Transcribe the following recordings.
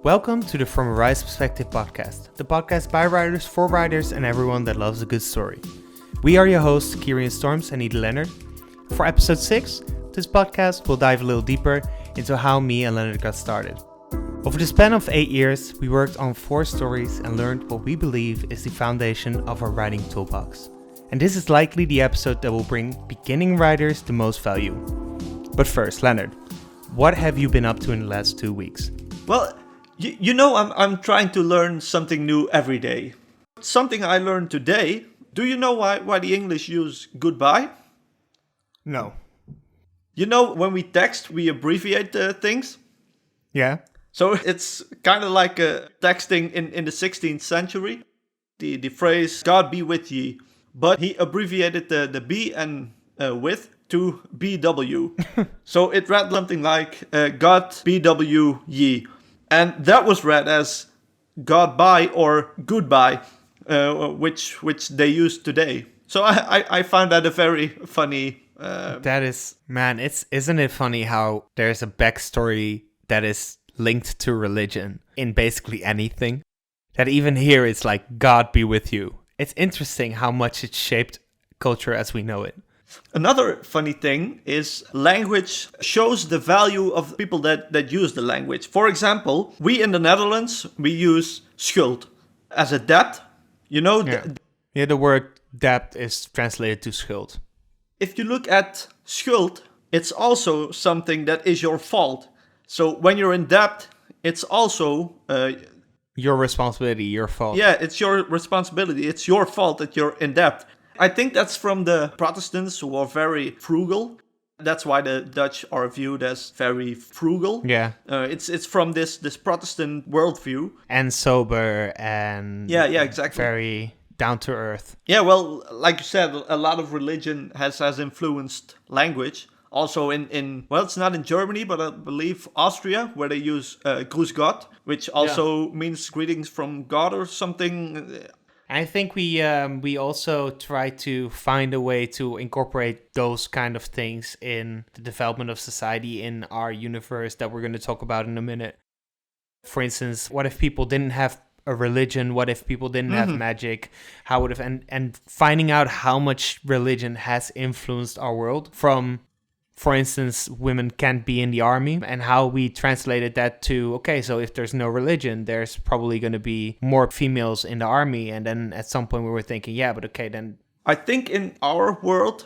Welcome to the From a Writer's Perspective podcast, the podcast by writers, for writers, and everyone that loves a good story. We are your hosts, Khyrian Storms and Leonard. For episode 6, this podcast will dive a little deeper into how me and Leonard got started. Over the span of 8 years, we worked on 4 stories and learned what we believe is the foundation of our writing toolbox. And this is likely the episode that will bring beginning writers the most value. But first, Leonard, what have you been up to in the last 2 weeks? Well, you know, I'm trying to learn something new every day. Something I learned today. Do you know why the English use goodbye? No. You know, when we text, we abbreviate things. Yeah. So it's kind of like texting in the 16th century. The phrase, God be with ye. But he abbreviated the be and with to BW. So it read something like, God BW ye. And that was read as God bye or goodbye, which they use today. So I found that a very funny... That is, man, isn't it funny how there's a backstory that is linked to religion in basically anything? That even here it's like, God be with you. It's interesting how much it shaped culture as we know it. Another funny thing is language shows the value of people that use the language. For example, we in the Netherlands, we use schuld as a debt. You know? Yeah, the word debt is translated to schuld. If you look at schuld, it's also something that is your fault. So when you're in debt, it's also... your responsibility, your fault. Yeah, it's your responsibility. It's your fault that you're in debt. I think that's from the Protestants who are very frugal. That's why the Dutch are viewed as very frugal. Yeah. It's from this Protestant worldview. And sober and... Yeah, exactly. Very down to earth. Yeah, well, like you said, a lot of religion has influenced language. Also in well, it's not in Germany, but I believe Austria, where they use Grüß Gott, which also means greetings from God or something. I think we also try to find a way to incorporate those kind of things in the development of society in our universe that we're going to talk about in a minute. For instance, what if people didn't have a religion? What if people didn't have magic? How would have and finding out how much religion has influenced our world from, for instance, women can't be in the army, and how we translated that to, okay, so if there's no religion, there's probably going to be more females in the army. And then at some point we were thinking, yeah, but okay, then... I think in our world,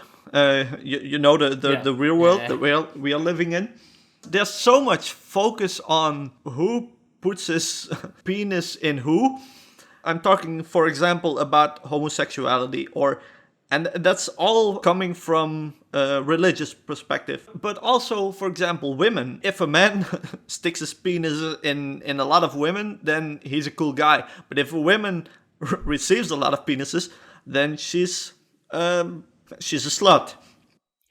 you know, the real world that we are living in, there's so much focus on who puts his penis in who. I'm talking, for example, about homosexuality and that's all coming from a religious perspective. But also, for example, women. If a man sticks his penis in a lot of women, then he's a cool guy. But if a woman receives a lot of penises, then she's a slut.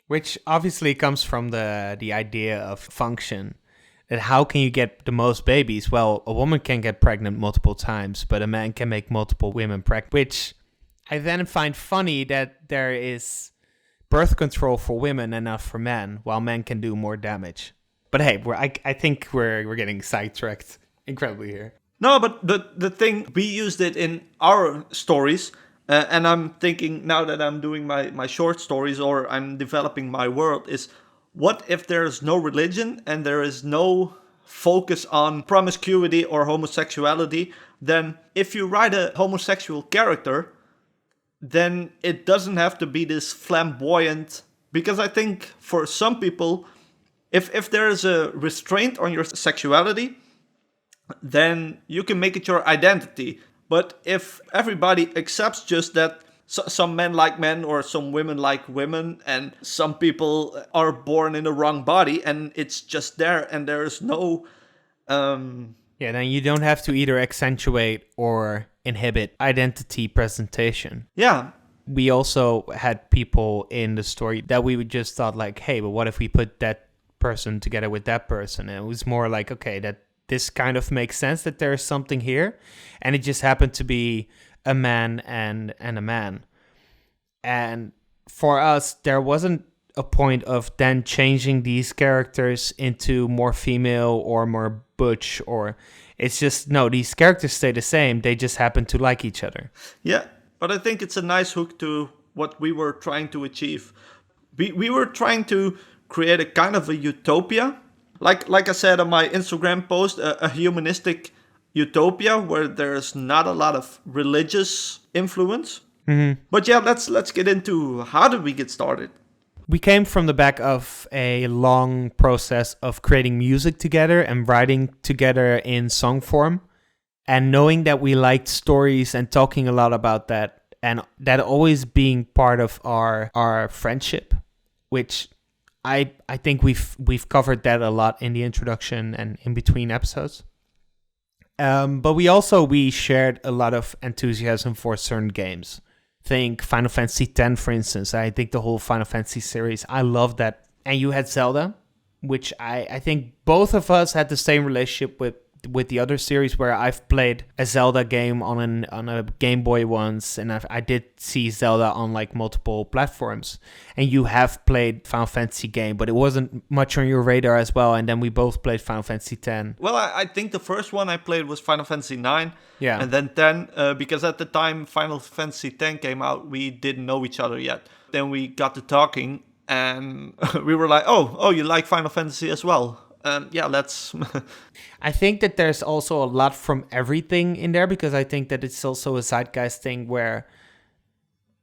Which obviously comes from the idea of function. That how can you get the most babies? Well, a woman can get pregnant multiple times, but a man can make multiple women pregnant. Which... I then find funny that there is birth control for women and not for men, while men can do more damage. But hey, I think we're getting sidetracked incredibly here. No, but the thing, we used it in our stories, and I'm thinking now that I'm doing my short stories or I'm developing my world is, what if there's no religion and there is no focus on promiscuity or homosexuality? Then if you write a homosexual character, then it doesn't have to be this flamboyant, because I think for some people, if there is a restraint on your sexuality, then you can make it your identity. But if everybody accepts just that some men like men or some women like women, and some people are born in the wrong body and it's just there and there is no... Yeah, then you don't have to either accentuate or inhibit identity presentation. Yeah. We also had people in the story that we would just thought like, hey, but what if we put that person together with that person? And it was more like, okay, that this kind of makes sense that there's something here. And it just happened to be a man and a man. And for us, there wasn't a point of then changing these characters into more female or more butch, or it's just, no, these characters stay the same. They just happen to like each other. Yeah, but I think it's a nice hook to what we were trying to achieve. We were trying to create a kind of a utopia. Like I said on my Instagram post, a humanistic utopia where there's not a lot of religious influence. Mm-hmm. But yeah, let's get into how did we get started? We came from the back of a long process of creating music together and writing together in song form, and knowing that we liked stories and talking a lot about that, and that always being part of our friendship, which I think we've covered that a lot in the introduction and in between episodes. But we shared a lot of enthusiasm for certain games. Think Final Fantasy X, for instance. I think the whole Final Fantasy series, I love that. And you had Zelda, which I think both of us had the same relationship with the other series, where I've played a Zelda game on a Game Boy once, and I did see Zelda on like multiple platforms. And you have played Final Fantasy game, but it wasn't much on your radar as well. And then we both played Final Fantasy X. Well, I think the first one I played was Final Fantasy IX. Yeah. And then 10, because at the time Final Fantasy X came out, we didn't know each other yet. Then we got to talking, and we were like, oh, you like Final Fantasy as well? Yeah, let's... I think that there's also a lot from everything in there, because I think that it's also a zeitgeist thing where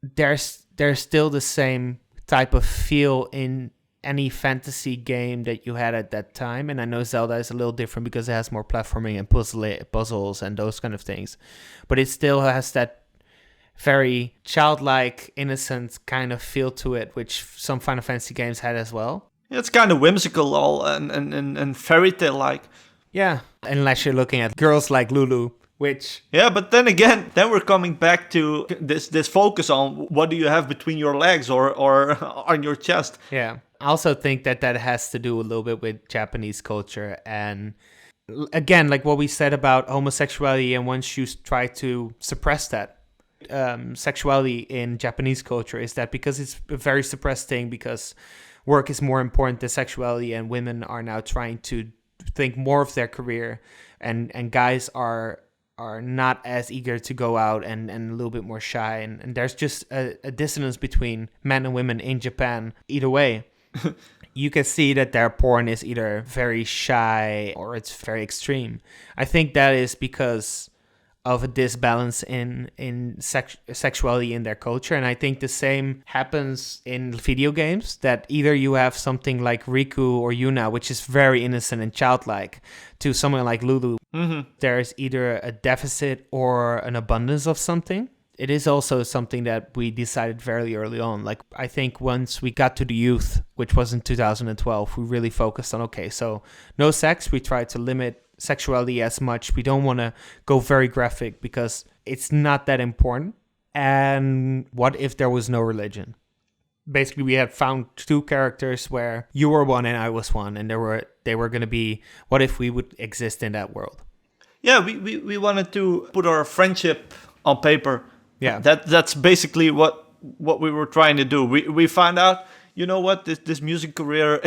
there's still the same type of feel in any fantasy game that you had at that time. And I know Zelda is a little different because it has more platforming and puzzles and those kind of things. But it still has that very childlike, innocent kind of feel to it, which some Final Fantasy games had as well. It's kind of whimsical all and fairy tale like. Yeah, unless you're looking at girls like Lulu, which... Yeah, but then again, then we're coming back to this focus on what do you have between your legs or on your chest. Yeah, I also think that has to do a little bit with Japanese culture. And again, like what we said about homosexuality, and once you try to suppress that, sexuality in Japanese culture is that because it's a very suppressed thing, because work is more important than sexuality, and women are now trying to think more of their career, and guys are not as eager to go out and a little bit more shy, and there's just a dissonance between men and women in Japan. Either way, you can see that their porn is either very shy or it's very extreme. I think that is because of a disbalance in sexuality in their culture. And I think the same happens in video games, that either you have something like Riku or Yuna, which is very innocent and childlike, to someone like Lulu. Mm-hmm. There's either a deficit or an abundance of something. It is also something that we decided very early on. Like, I think once we got to the youth, which was in 2012, we really focused on, okay, so no sex. We tried to limit sexuality as much. We don't want to go very graphic because it's not that important. And what if there was no religion? Basically, we had found two characters where you were one and I was one, and they were going to be, what if we would exist in that world? Yeah, we wanted to put our friendship on paper. Yeah, that's basically what we were trying to do. We found out, you know what, this music career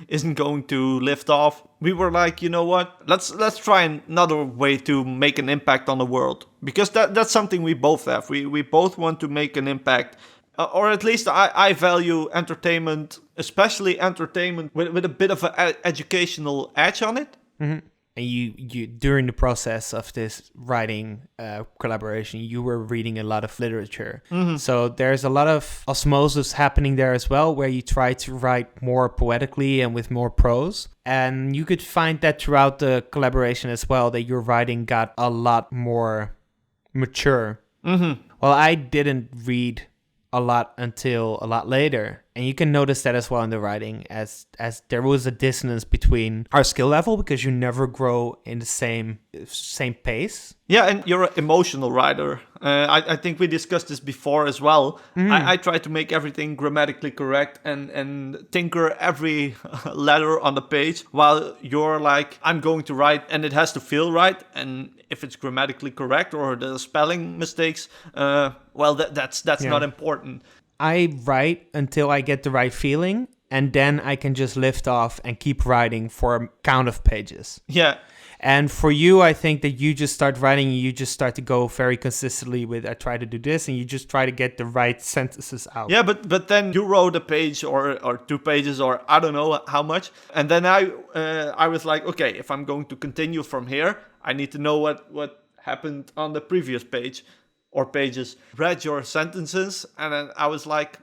isn't going to lift off. We were like, you know what, let's try another way to make an impact on the world, because that's something we both have. We both want to make an impact, or at least I value entertainment, especially entertainment with a bit of an educational edge on it. Mm-hmm. And you during the process of this writing collaboration, you were reading a lot of literature. Mm-hmm. So there's a lot of osmosis happening there as well, where you try to write more poetically and with more prose. And you could find that throughout the collaboration as well, that your writing got a lot more mature. Mm-hmm. Well, I didn't read a lot until a lot later, and you can notice that as well in the writing, as there was a dissonance between our skill level, because you never grow in the same pace. Yeah, and you're an emotional writer. I think we discussed this before as well. Mm. I try to make everything grammatically correct and tinker every letter on the page, while you're like, I'm going to write and it has to feel right. And if it's grammatically correct or the spelling mistakes, well, that's not important. I write until I get the right feeling, and then I can just lift off and keep writing for a count of pages. Yeah. And for you, I think that you just start writing and you just start to go very consistently with, I try to do this, and you just try to get the right sentences out. Yeah, but then you wrote a page or 2 pages or I don't know how much. And then I was like, okay, if I'm going to continue from here, I need to know what happened on the previous page or pages. Read your sentences, and then I was like,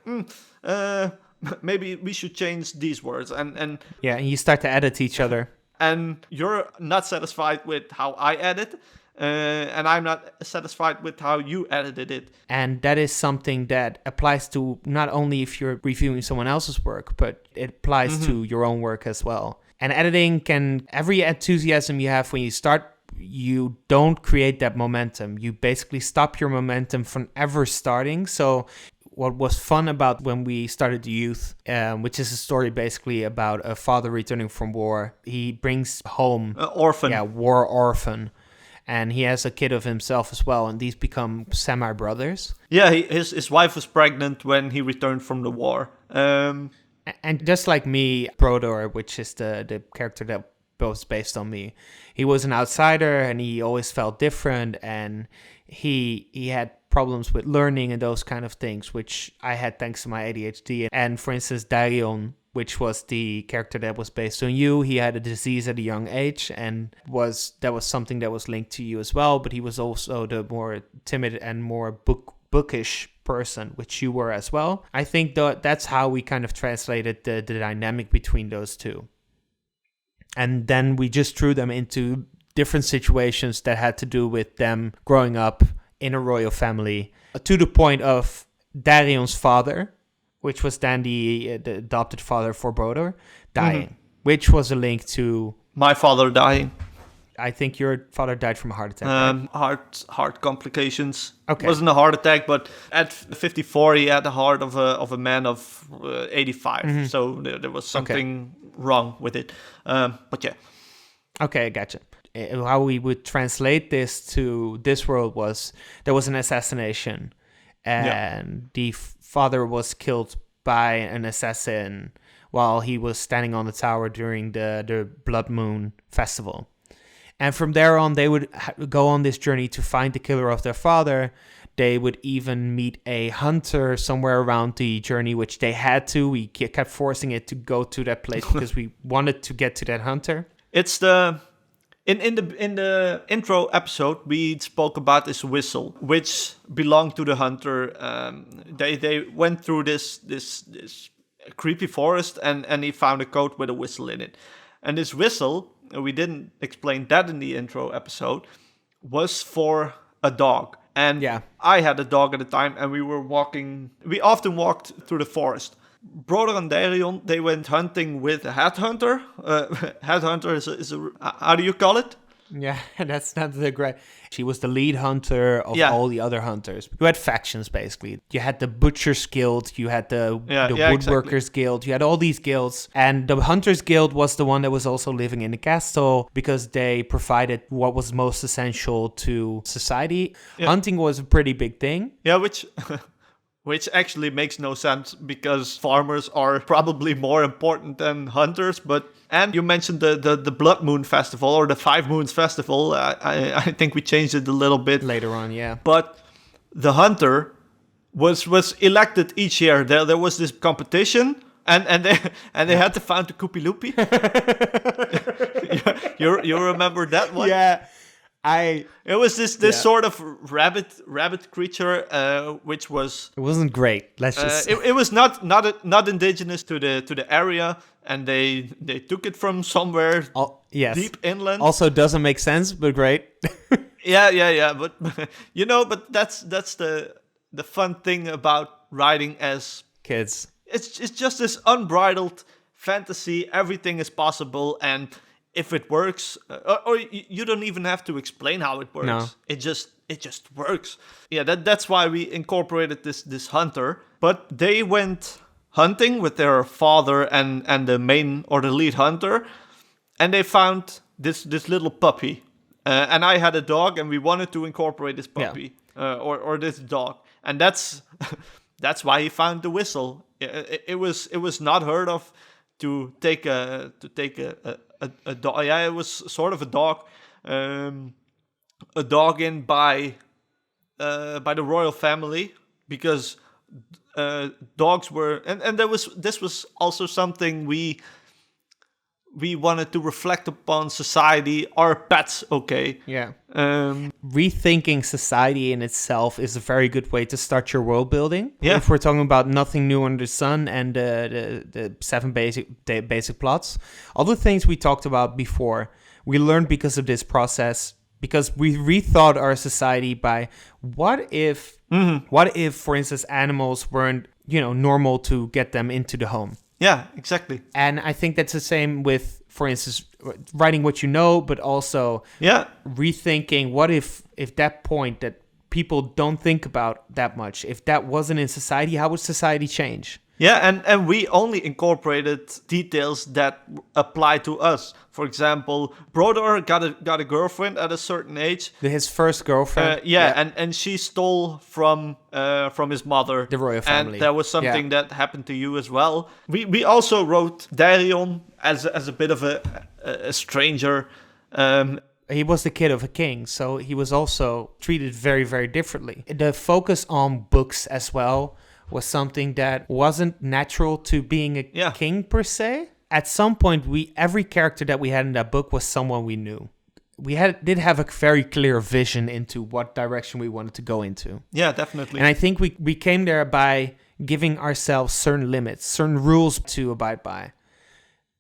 maybe we should change these words. And you start to edit each other. And you're not satisfied with how I edit, and I'm not satisfied with how you edited it. And that is something that applies to not only if you're reviewing someone else's work, but it applies to your own work as well. And editing every enthusiasm you have when you start, you don't create that momentum. You basically stop your momentum from ever starting. So what was fun about when we started The Youth, which is a story basically about a father returning from war. He brings home... orphan. Yeah, war orphan. And he has a kid of himself as well, and these become semi-brothers. Yeah, his wife was pregnant when he returned from the war. And just like me, Brodor, which is the character that was based on me, he was an outsider, and he always felt different, and he had problems with learning and those kind of things, which I had thanks to my ADHD. And for instance, Deirion, which was the character that was based on you, he had a disease at a young age, and that was something that was linked to you as well, but he was also the more timid and more bookish person, which you were as well. I think that's how we kind of translated the dynamic between those two. And then we just threw them into different situations that had to do with them growing up in a royal family, to the point of Deirion's father, which was then the adopted father for Brodor, dying, which was a link to... My father dying. I think your father died from a heart attack. Right? Heart complications. Okay. It wasn't a heart attack, but at 54 he had the heart of a man of 85. So there was something wrong with it. But yeah. Okay, I gotcha. How we would translate this to this world was there was an assassination, and the father was killed by an assassin while he was standing on the tower during the Blood Moon festival. And from there on, they would go on this journey to find the killer of their father. They would even meet a hunter somewhere around the journey, which they had to. We kept forcing it to go to that place because we wanted to get to that hunter. It's in the intro episode we spoke about this whistle, which belonged to the hunter. They went through this creepy forest and he found a coat with a whistle in it. And this whistle, we didn't explain that in the intro episode, was for a dog. And I had a dog at the time, and we often walked through the forest. Brodor and Deirion, they went hunting with a headhunter. Headhunter is a how do you call it? Yeah, that's not the great. She was the lead hunter of all the other hunters. You had factions, basically. You had the Butcher's Guild, you had the Woodworkers Guild, you had all these guilds. And the Hunters Guild was the one that was also living in the castle because they provided what was most essential to society. Yeah. Hunting was a pretty big thing. Yeah, which actually makes no sense because farmers are probably more important than hunters. And you mentioned the Blood Moon Festival or the 5 Moons Festival. I think we changed it a little bit later on, yeah. But the hunter was elected each year. There was this competition, and they had to find the Koopy Loopy. you remember that one? Yeah. It was this sort of rabbit creature, which was... It wasn't great. Let's just... It was not indigenous to the area, and they took it from somewhere deep inland. Also doesn't make sense, but great. Yeah. But but that's the fun thing about writing as kids. It's just this unbridled fantasy. Everything is possible, and if it works, or you don't even have to explain how it works. No. It just works. Yeah, that's why we incorporated this hunter. But they went hunting with their father and the main or the lead hunter, and they found this little puppy. And I had a dog, and we wanted to incorporate this puppy or this dog, and that's That's why he found the whistle. It was not heard of to take a dog. Yeah, it was sort of a dog in by the royal family, because dogs were, and this was also something we wanted to reflect upon society. Are pets okay? Yeah. Rethinking society in itself is a very good way to start your world building. Yeah. If we're talking about nothing new under the sun and the 7 basic plots, all the things we talked about before, we learned because of this process, because we rethought our society by what if, for instance, animals weren't, normal to get them into the home. Yeah, exactly. And I think that's the same with, for instance, writing what you know, but also rethinking what if that point that people don't think about that much, if that wasn't in society, how would society change? Yeah, and we only incorporated details that apply to us. For example, Brodor got a girlfriend at a certain age. His first girlfriend. And she stole from his mother, the royal family. And that was something that happened to you as well. We also wrote Deirion as a bit of a stranger. He was the kid of a king, so he was also treated very, very differently. The focus on books as well was something that wasn't natural to being a king per se. At some point, every character that we had in that book was someone we knew. We did have a very clear vision into what direction we wanted to go into. Yeah, definitely. And I think we came there by giving ourselves certain limits, certain rules to abide by.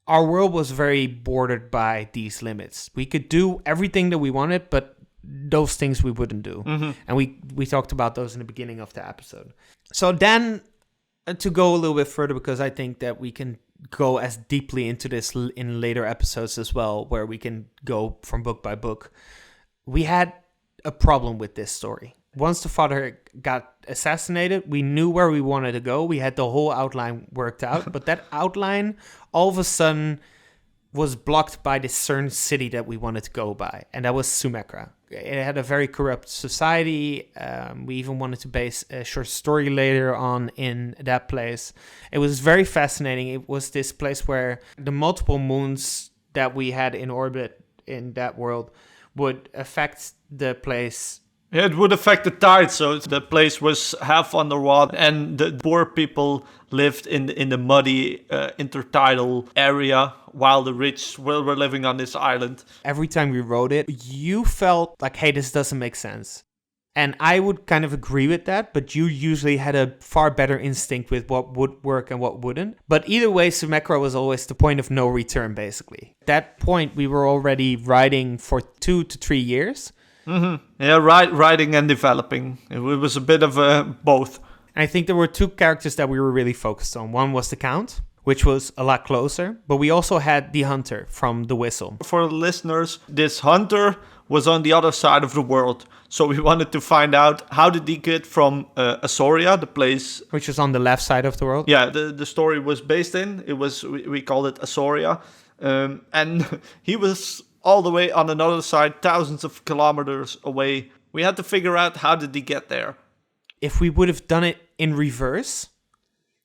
Our world was very bordered by these limits. We could do everything that we wanted, but those things we wouldn't do. Mm-hmm. And we talked about those in the beginning of the episode. So then, to go a little bit further, because I think that we can go as deeply into this in later episodes as well, where we can go from book by book. We had a problem with this story. Once the father got assassinated, we knew where we wanted to go. We had the whole outline worked out, but that outline all of a sudden was blocked by this certain city that we wanted to go by, and that was Sumatra. It had a very corrupt society. We even wanted to base a short story later on in that place. It was very fascinating. It was this place where the multiple moons that we had in orbit in that world would affect the place. Yeah, it would affect the tide, so the place was half underwater, and the poor people lived in the muddy intertidal area, while the rich were living on this island. Every time we wrote it, you felt like, hey, this doesn't make sense. And I would kind of agree with that, but you usually had a far better instinct with what would work and what wouldn't. But either way, Sumatra was always the point of no return, basically. At that point, we were already writing for 2 to 3 years. Mm-hmm. Yeah, writing and developing. It was a bit of both. I think there were 2 characters that we were really focused on. One was the Count, which was a lot closer, but we also had the Hunter from The Whistle. For the listeners, this Hunter was on the other side of the world, so we wanted to find out how did he get from Asoria, the place... Which was on the left side of the world. Yeah, the story was based in. It was, we called it Asoria, and he was all the way on another side, thousands of kilometers away. We had to figure out how did he get there. If we would have done it in reverse,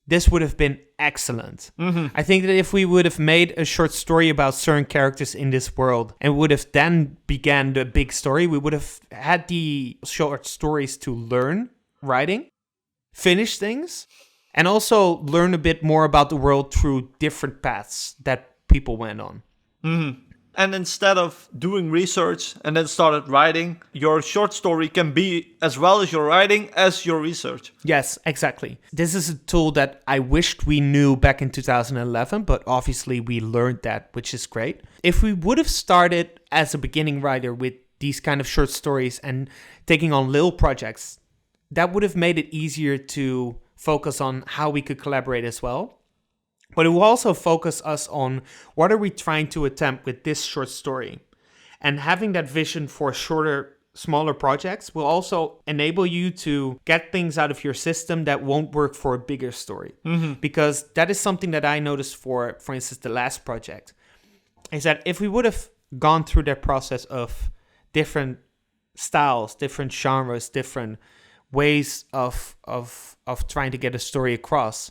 this would have been excellent. Mm-hmm. I think that if we would have made a short story about certain characters in this world and would have then began the big story, we would have had the short stories to learn writing, finish things, and also learn a bit more about the world through different paths that people went on. Mm-hmm. And instead of doing research and then started writing, your short story can be as well as your writing as your research. Yes, exactly. This is a tool that I wished we knew back in 2011, but obviously we learned that, which is great. If we would have started as a beginning writer with these kind of short stories and taking on little projects, that would have made it easier to focus on how we could collaborate as well. But it will also focus us on what are we trying to attempt with this short story. And having that vision for shorter, smaller projects will also enable you to get things out of your system that won't work for a bigger story. Mm-hmm. Because that is something that I noticed for instance, the last project. Is that if we would have gone through that process of different styles, different genres, different ways of trying to get a story across,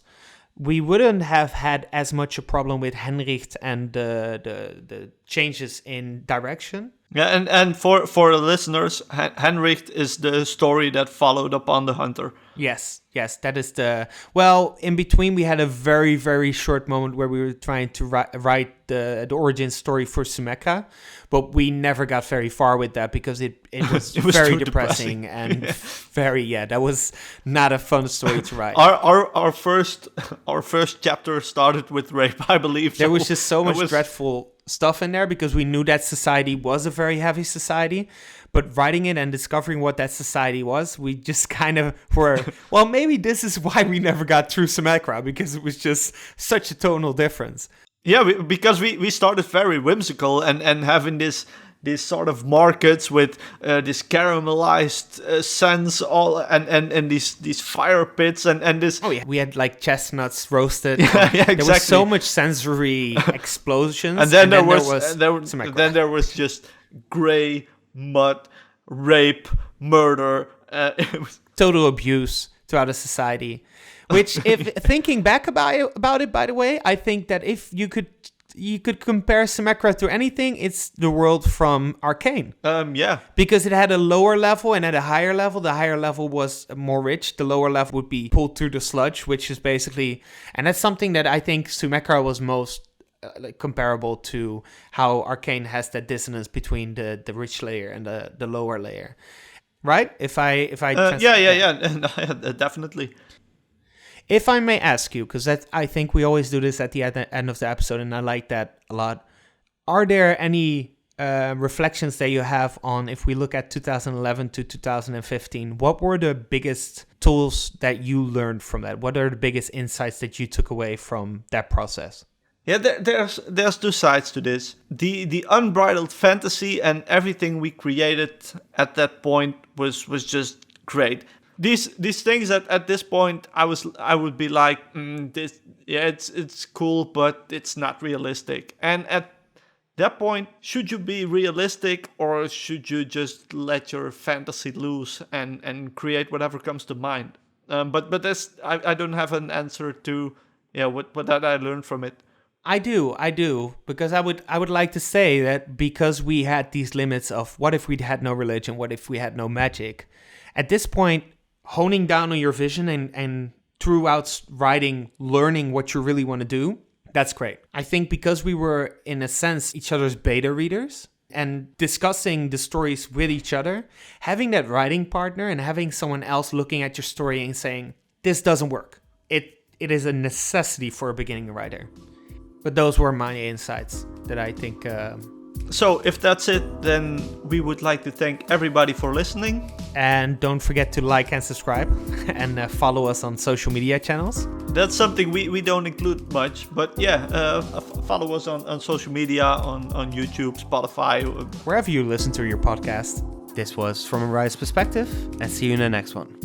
we wouldn't have had as much a problem with Heinricht and the changes in direction. Yeah, and for the listeners, Heinricht is the story that followed upon the hunter. Yes, that is well, in between we had a very, very short moment where we were trying to write the origin story for Sumekra, but we never got very far with that because it was, it was very depressing and that was not a fun story to write. Our first chapter started with rape, I believe. There was just so much dreadful stuff in there because we knew that society was a very heavy society, but writing it and discovering what that society was, we just kind of were, well, maybe this is why we never got through Sumekra, because it was just such a tonal difference. Yeah, because we started very whimsical and having this sort of markets with this caramelized scents all and these fire pits and this. Oh yeah, we had like chestnuts roasted. Yeah, exactly. There was so much sensory explosions, and then there was just gray, mud, rape, murder. It was total abuse throughout a society. Which, if thinking back about it, by the way, I think that if you could compare Sumekra to anything, it's the world from Arcane. Yeah. Because it had a lower level and at a higher level. The higher level was more rich. The lower level would be pulled through the sludge, which is basically... And that's something that I think Sumekra was most comparable to how Arcane has that dissonance between the rich layer and the lower layer. Right? Yeah, definitely. If I may ask you, because I think we always do this at the end of the episode, and I like that a lot. Are there any reflections that you have on, if we look at 2011 to 2015, what were the biggest tools that you learned from that? What are the biggest insights that you took away from that process? Yeah, there's two sides to this. The unbridled fantasy and everything we created at that point was just great. These things that at this point I would be like, it's cool, but it's not realistic. And at that point, should you be realistic or should you just let your fantasy loose and create whatever comes to mind? But that's I don't have an answer to what that I learned from it. I do, because I would like to say that because we had these limits of what if we had no religion, what if we had no magic, at this point, honing down on your vision and throughout writing, learning what you really want to do, that's great. I think because we were, in a sense, each other's beta readers and discussing the stories with each other, having that writing partner and having someone else looking at your story and saying, this doesn't work. It is a necessity for a beginning writer. But those were my insights that I think... So if that's it, then we would like to thank everybody for listening. And don't forget to like and subscribe and follow us on social media channels. That's something we don't include much, but follow us on social media, on YouTube, Spotify. Wherever you listen to your podcast. This was From a Writer's Perspective, and see you in the next one.